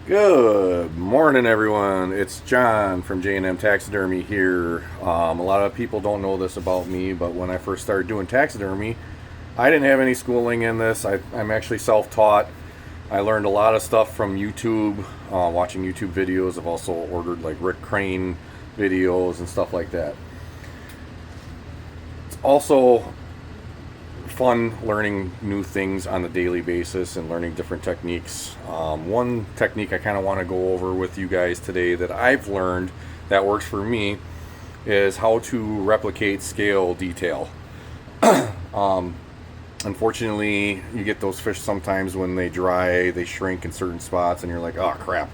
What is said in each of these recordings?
Good morning, everyone. It's John from J&M Taxidermy here. A lot of people don't know this about me, but when I first started doing taxidermy, I didn't have any schooling in this. I'm actually self-taught. I learned a lot of stuff from YouTube, watching YouTube videos. I've also ordered like Rick Crane videos and stuff like that. It's also fun learning new things on a daily basis and learning different techniques. One technique I kind of want to go over with you guys today that I've learned that works for me is how to replicate scale detail. Unfortunately, you get those fish sometimes when they dry, they shrink in certain spots, and you're like, oh crap,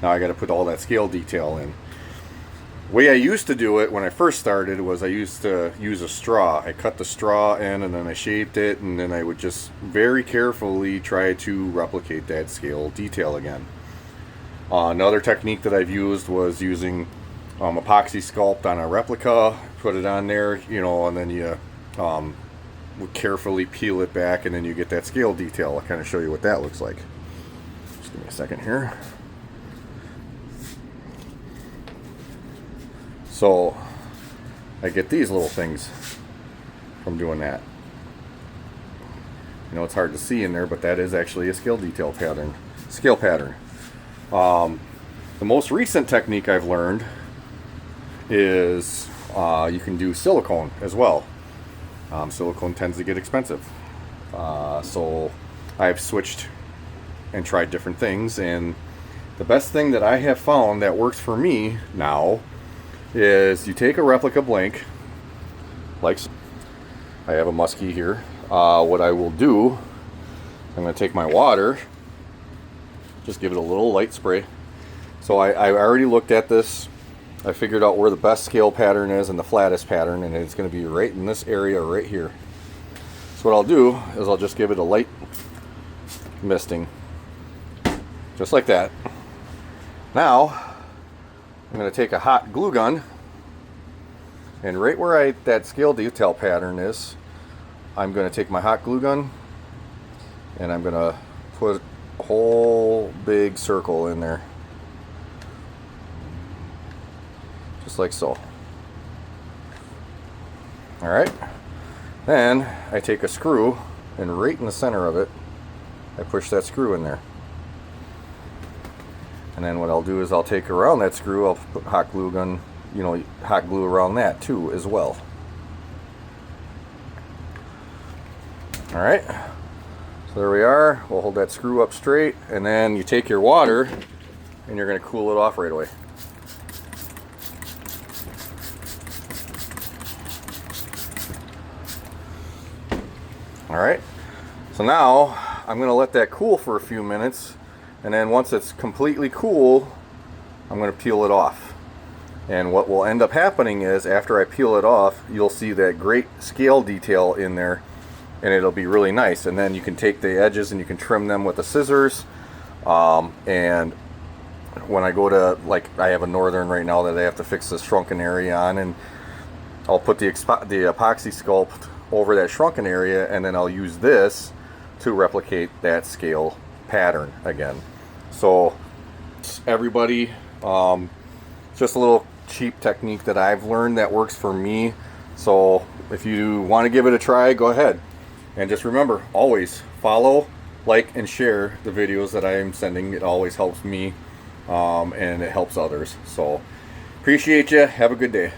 now I got to put all that scale detail in. The way I used to do it when I first started was I used to use a straw. I cut the straw in and then I shaped it, and then I would just very carefully try to replicate that scale detail again. Another technique that I've used was using epoxy sculpt on a replica, put it on there, and then you would carefully peel it back, and then you get that scale detail. I'll kind of show you what that looks like. Just give me a second here. So I get these little things from doing that. It's hard to see in there, but that is actually a scale detail pattern, scale pattern. The most recent technique I've learned is you can do silicone as well. Silicone tends to get expensive. So I've switched and tried different things, and the best thing that I have found that works for me now is you take a replica blank, like so. I have a muskie here. What I will do, I'm going to take my water, just give it a little light spray. So I already looked at this. I figured out where the best scale pattern is and the flattest pattern, and it's going to be right in this area right here. So what I'll do is I'll just give it a light misting, just like that. Now I'm going to take a hot glue gun, and right where that scale detail pattern is, I'm going to take my hot glue gun and I'm going to put a whole big circle in there, just like so. Alright, then I take a screw, and right in the center of it I push that screw in there. And then what I'll do is I'll take around that screw, I'll put hot glue gun, hot glue around that too as well. Alright, so there we are. We'll hold that screw up straight, and then you take your water and you're going to cool it off right away. Alright, so now I'm going to let that cool for a few minutes. And then once it's completely cool, I'm going to peel it off. And what will end up happening is after I peel it off, you'll see that great scale detail in there, and it'll be really nice. And then you can take the edges and you can trim them with the scissors. And when I go to, like, I have a Northern right now that I have to fix this shrunken area on, and I'll put the epoxy sculpt over that shrunken area, and then I'll use this to replicate that scale pattern again. So everybody, just a little cheap technique that I've learned that works for me. So if you want to give it a try, go ahead, and just remember, always follow, like, and share the videos that I am sending. It always helps me, and it helps others. So appreciate you. Have a good day.